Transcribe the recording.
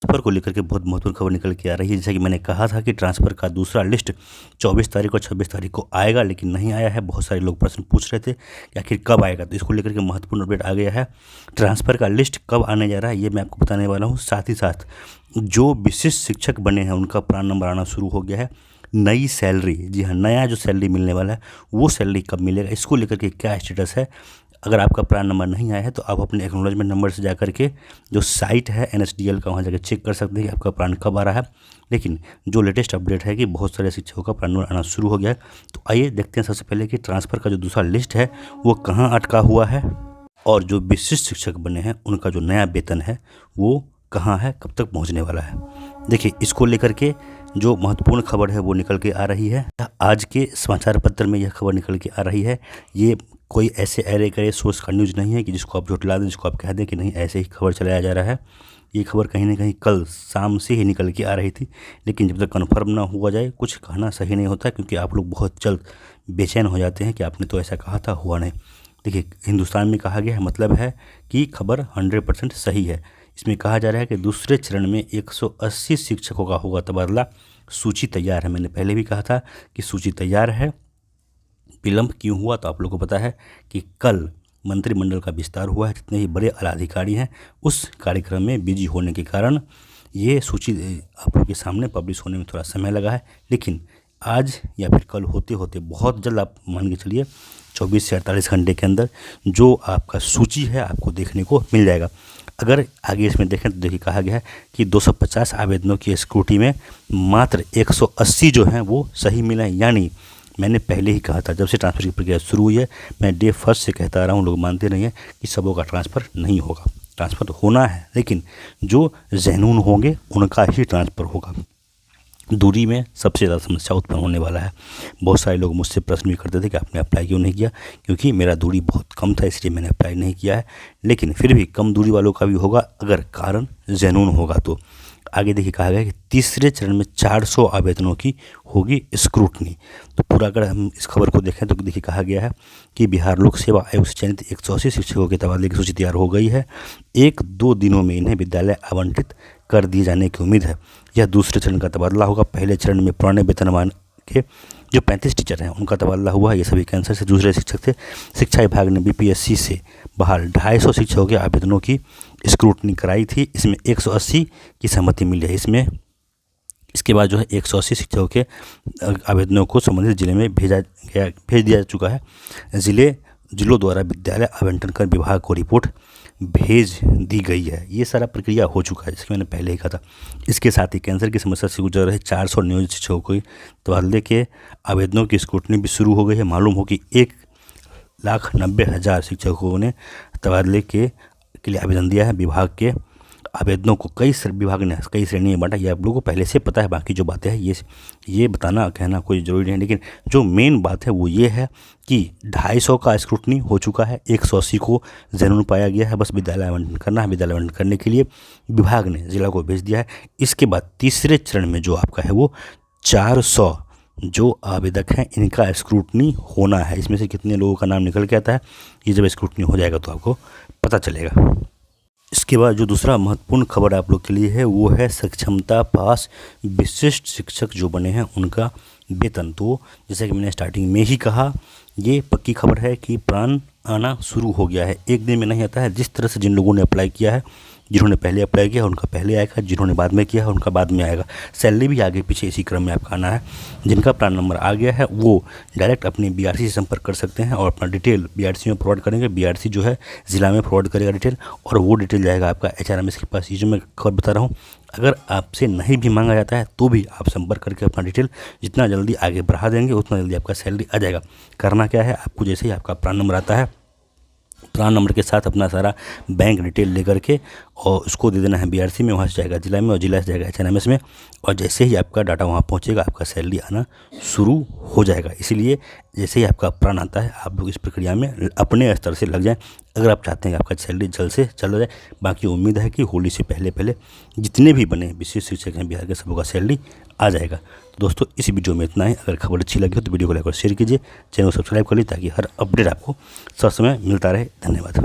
Transfer को लेकर के बहुत महत्वपूर्ण खबर निकल के आ रही है। जैसा कि मैंने कहा था कि ट्रांसफ़र का दूसरा लिस्ट 24 तारीख और 26 तारीख को आएगा, लेकिन नहीं आया है। बहुत सारे लोग प्रश्न पूछ रहे थे कि आखिर कब आएगा, तो इसको लेकर के महत्वपूर्ण अपडेट आ गया है। ट्रांसफ़र का लिस्ट कब आने जा रहा है ये मैं आपको बताने वाला हूँ। साथ ही साथ जो विशिष्ट शिक्षक बने हैं उनका प्रान नंबर आना शुरू हो गया है। नई सैलरी, जी हाँ, नया जो सैलरी मिलने वाला है वो सैलरी कब मिलेगा, इसको लेकर के क्या स्टेटस है। अगर आपका प्रान नंबर नहीं आया है तो आप अपने एक्नॉलेजमेंट नंबर से जाकर के जो साइट है NSDL का, वहाँ जाकर चेक कर सकते हैं कि आपका प्रान कब आ रहा है। लेकिन जो लेटेस्ट अपडेट है कि बहुत सारे शिक्षकों का प्रान नंबर आना शुरू हो गया है। तो आइए देखते हैं सबसे पहले कि ट्रांसफ़र का जो दूसरा लिस्ट है वो कहाँ अटका हुआ है, और जो विशिष्ट शिक्षक बने हैं उनका जो नया वेतन है वो कहाँ है, कब तक पहुँचने वाला है। देखिए, इसको लेकर के जो महत्वपूर्ण खबर है वो निकल के आ रही है। आज के समाचार पत्र में यह खबर निकल के आ रही है। ये कोई ऐसे अरे करे सोर्स का न्यूज़ नहीं है कि जिसको आप झुठला दें, जिसको आप कह दें कि नहीं ऐसे ही खबर चलाया जा रहा है। ये खबर कहीं ना कहीं कल शाम से ही निकल के आ रही थी, लेकिन जब तक कन्फर्म ना हुआ जाए कुछ कहना सही नहीं होता, क्योंकि आप लोग बहुत जल्द बेचैन हो जाते हैं कि आपने तो ऐसा कहा था, हुआ नहीं। देखिए, हिंदुस्तान में कहा गया है, मतलब है कि खबर 100% सही है। इसमें कहा जा रहा है कि दूसरे चरण में 180 शिक्षकों का होगा तबादला। सूची तैयार है। मैंने पहले भी कहा था कि सूची तैयार है। विलंब क्यों हुआ, तो आप लोगों को पता है कि कल मंत्रिमंडल का विस्तार हुआ है। जितने भी बड़े आलाधिकारी हैं उस कार्यक्रम में बिजी होने के कारण ये सूची आप लोगों के सामने पब्लिश होने में थोड़ा समय लगा है। लेकिन आज या फिर कल होते होते बहुत जल्द, आप मान के चलिए 24 से 48 घंटे के अंदर जो आपका सूची है आपको देखने को मिल जाएगा। अगर आगे इसमें देखें तो देखिए, कहा गया है कि 250 आवेदनों की स्क्रूटी में मात्र 180 जो हैं वो सही मिले हैं। यानी मैंने पहले ही कहा था, जब से ट्रांसफ़र की प्रक्रिया शुरू हुई है, मैं डे फर्स्ट से कहता रहा हूँ, लोग मानते नहीं हैं कि सबों का ट्रांसफ़र नहीं होगा। ट्रांसफ़र होना है, लेकिन जो ज़हनून होंगे उनका ही ट्रांसफ़र होगा। दूरी में सबसे ज़्यादा समस्या उत्पन्न होने वाला है। बहुत सारे लोग मुझसे प्रश्न भी करते थे कि आपने अप्लाई क्यों नहीं किया, क्योंकि मेरा दूरी बहुत कम था इसलिए मैंने अप्लाई नहीं किया है। लेकिन फिर भी कम दूरी वालों का भी होगा अगर कारण ज़ैनून होगा तो। आगे देखिए, कहा गया है कि तीसरे चरण में 400 आवेदनों की होगी स्क्रूटनी। तो पूरा अगर हम इस खबर को देखें तो देखिए, कहा गया है कि बिहार लोक सेवा आयोग से चयनित 180 शिक्षकों के तबादले की सूची तैयार हो गई है। 1-2 दिनों में इन्हें विद्यालय आवंटित कर दिए जाने की उम्मीद है। यह दूसरे चरण का तबादला होगा। पहले चरण में पुराने वेतनमान के जो 35 टीचर हैं उनका तबादला हुआ। ये सभी कैंसर से दूसरे शिक्षक थे। शिक्षा विभाग ने BPSC से बहाल 250 शिक्षकों के आवेदनों की स्क्रूटनी कराई थी। इसमें 180 की सहमति मिली है। इसके बाद जो है 180 शिक्षकों के आवेदनों को संबंधित जिले में भेज दिया चुका है। जिलों द्वारा विद्यालय आवंटन कर विभाग को रिपोर्ट भेज दी गई है। ये सारा प्रक्रिया हो चुका है, जिसकी मैंने पहले ही कहा था। इसके साथ ही कैंसर की समस्या से गुजर रहे 400 नियोजित शिक्षकों के तबादले के आवेदनों की स्क्रूटनी भी शुरू हो गई है। मालूम हो कि 1,90,000 शिक्षकों ने तबादले के लिए आवेदन दिया है। विभाग के आवेदनों को विभाग ने कई श्रेणी में बांटा। ये आप लोगों को पहले से पता है। बाकी जो बातें हैं ये बताना कहना कोई ज़रूरी नहीं है, लेकिन जो मेन बात है वो ये है कि 250 का स्क्रूटनी हो चुका है। 180 को ज़ैनून पाया गया है। बस विद्यालय आवंटन करना है। विद्यालय आवंटन करने के लिए विभाग ने जिला को भेज दिया है। इसके बाद तीसरे चरण में जो आपका है वो 400 जो आवेदक हैं इनका स्क्रूटनी होना है। इसमें से कितने लोगों का नाम निकल के आता है, ये जब स्क्रूटनी हो जाएगा तो आपको पता चलेगा। इसके बाद जो दूसरा महत्वपूर्ण खबर आप लोग के लिए है वो है सक्षमता पास विशिष्ट शिक्षक जो बने हैं उनका वेतन। तो जैसे कि मैंने स्टार्टिंग में ही कहा, ये पक्की खबर है कि प्रान आना शुरू हो गया है। एक दिन में नहीं आता है। जिस तरह से जिन लोगों ने अप्लाई किया है, जिन्होंने पहले अप्लाई किया उनका पहले आएगा, जिन्होंने बाद में किया है उनका बाद में आएगा। सैलरी भी आगे पीछे इसी क्रम में आपका आना है। जिनका प्रान नंबर आ गया है वो डायरेक्ट अपने BRC से संपर्क कर सकते हैं और अपना डिटेल BRC में प्रोवाइड करेंगे। BRC जो है ज़िला में प्रोवाइड करेगा डिटेल, और वो डिटेल जाएगा आपका HRMS के पास। ये जो मैं खबर बता रहा हूँ, अगर आपसे नहीं भी मांगा जाता है तो भी आप संपर्क करके अपना डिटेल जितना जल्दी आगे बढ़ा देंगे उतना जल्दी आपका सैलरी आ जाएगा। करना क्या है, आपको जैसे ही आपका प्रान नंबर आता है, प्रान नंबर के साथ अपना सारा बैंक डिटेल लेकर के और उसको दे देना है BRC में। वहाँ से जाएगा जिला में और जिला से जाएगा HRMS में, और जैसे ही आपका डाटा वहाँ पहुँचेगा आपका सैलरी आना शुरू हो जाएगा। इसीलिए जैसे ही आपका प्रान आता है आप लोग इस प्रक्रिया में अपने स्तर से लग जाएं, अगर आप चाहते हैं कि आपका सैलरी जल्द से जल्द हो जाए। बाकी उम्मीद है कि होली से पहले जितने भी बने विशेष शिक्षक हैं बिहार के, सबों का सैलरी आ जाएगा। तो दोस्तों, इस वीडियो में इतना ही। अगर खबर अच्छी लगी हो तो वीडियो को लाइक और शेयर कीजिए, चैनल को सब्सक्राइब कर लीजिए ताकि हर अपडेट आपको सब समय मिलता रहे। धन्यवाद।